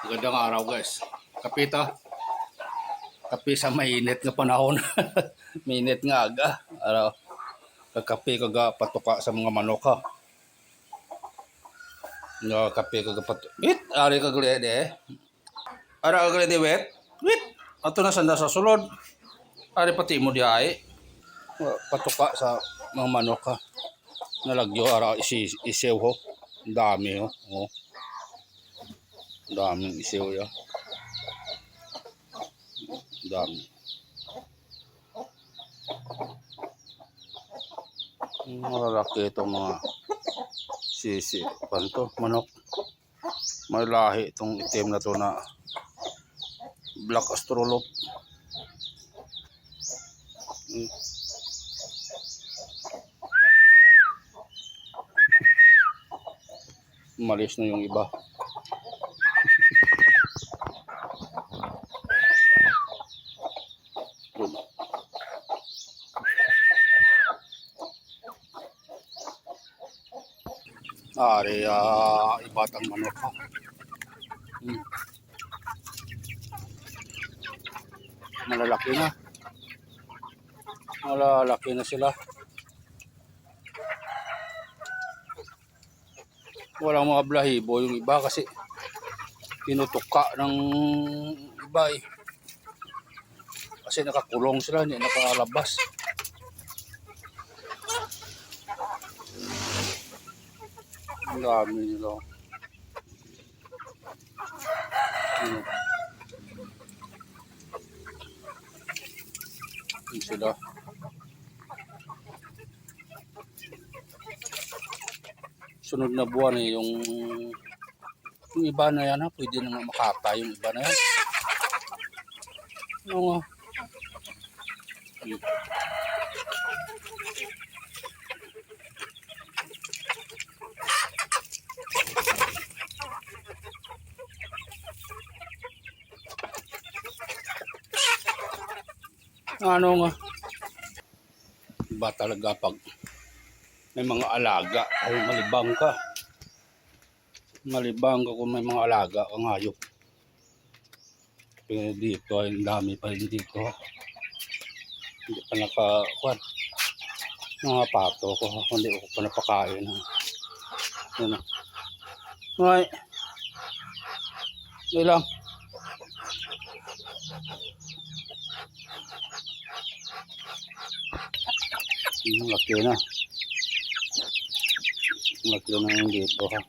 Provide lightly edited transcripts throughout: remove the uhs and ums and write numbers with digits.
Magandang araw guys. Kape to. Kape sa mainit nga panahon. Mainit nga aga. Araw. Kape kaga patuka sa mga manok ha. No, kape kaga patuka. Wait, ari kaglede. Ara kaglede wet. Wait. Ato na sanda sa sulod. Ari pati mo di ay. Patuka sa mga manok ha. Nalagyo ara isew ho. Dami ho. Oh. Daming isew ya. Dami. Malalaki itong mga sisi. Panto, manok. May lahi itong itim na to na Black Astrolop. Malis na yung iba. Ari, ibatang manok ha. Malalaki na. Malalaki na sila. Walang mga blahibo yung iba kasi tinutuka ng iba eh. Kasi nakakulong sila, hindi nakalabas. Ang dami nila. Yan sila. Sunod na buwan eh, yung iba na yan ha, pwede na makata yung iba na yan. Ano nga. Ano nga. Iba talaga pag may mga alaga ay malibang ka. Malibang ka kung may mga alaga kang hayop. Pero dito ay dami pa rin dito. Hindi pa nakakuan. Mga pato ko. Hindi ko pa napakain. Yan. Ay. Hindi lang. Laki na. Laki na yung dito ha.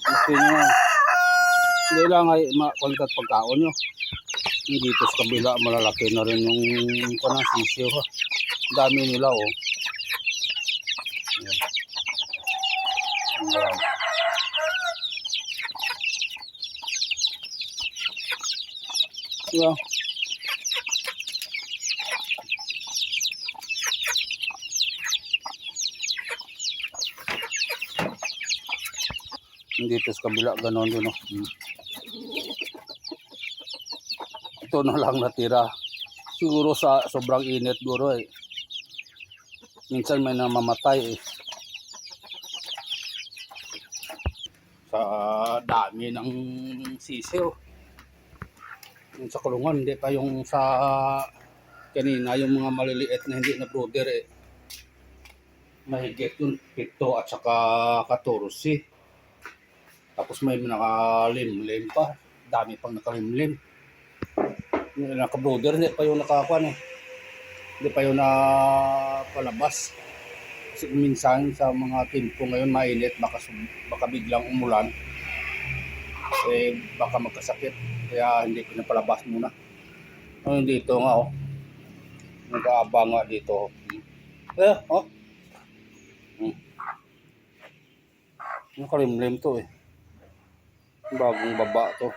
Laki na. Hindi lang ay makontat pagkaon nyo. Dito sa kabila malalaki na rin yung panasisyo ha. Dami nila oh. Ayan. Yeah. Dito sa kabila ganon din. Ito na lang natira. Siguro sa sobrang init guro eh. Minsan may namamatay eh. Sa dami ng sisiw. Yung sa kulungan, hindi pa yung sa kanina, yung mga maliliit na hindi na brooder eh. Mahigit yung 7 at saka 14. Tapos may nakalimlim pa. Dami pang nakalimlim. Yung naka-brooder, hindi pa yung nakakuan eh. Hindi pa yung napalabas. Kasi minsan sa mga timpo ngayon mainit, baka biglang umulan. Eh, baka magkasakit. Kaya hindi pinapalabas muna. Ngayon dito nga oh. Nag-aabang nga dito. Oh. Nakalimlim to eh. Bagong baba to.